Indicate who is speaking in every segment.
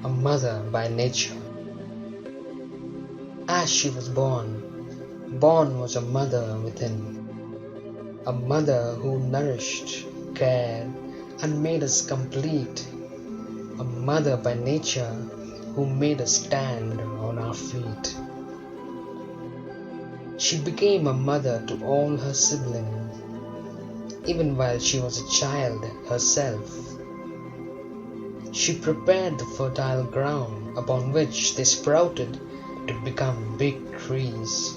Speaker 1: a mother by nature. As she was born was a mother within, a mother who nourished, cared, and made us complete, a mother by nature who made us stand on our feet. She became a mother to all her siblings, even while she was a child herself. She prepared the fertile ground upon which they sprouted to become big trees.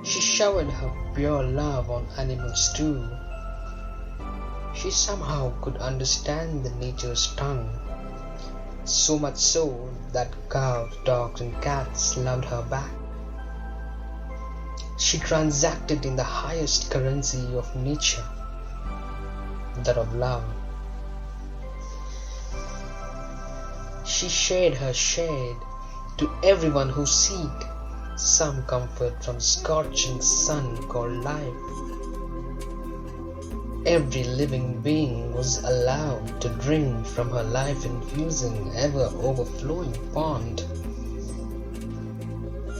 Speaker 1: She showered her pure love on animals too. She somehow could understand the nature's tongue, so much so that cows, dogs, and cats loved her back. She transacted in the highest currency of nature, that of love. She shared her shade to everyone who seeked some comfort from the scorching sun called life. Every living being was allowed to drink from her life-infusing, ever-overflowing pond.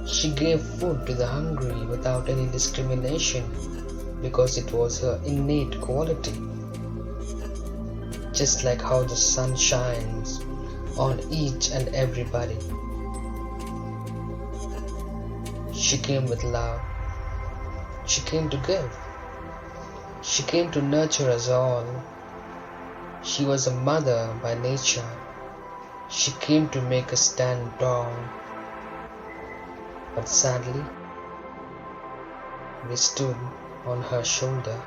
Speaker 1: She gave food to the hungry without any discrimination because it was her innate quality. Just like how the sun shines on each and everybody. She came with love. She came to give. She came to nurture us all. She was a mother by nature. She came to make us stand tall. But sadly, we stood on her shoulder.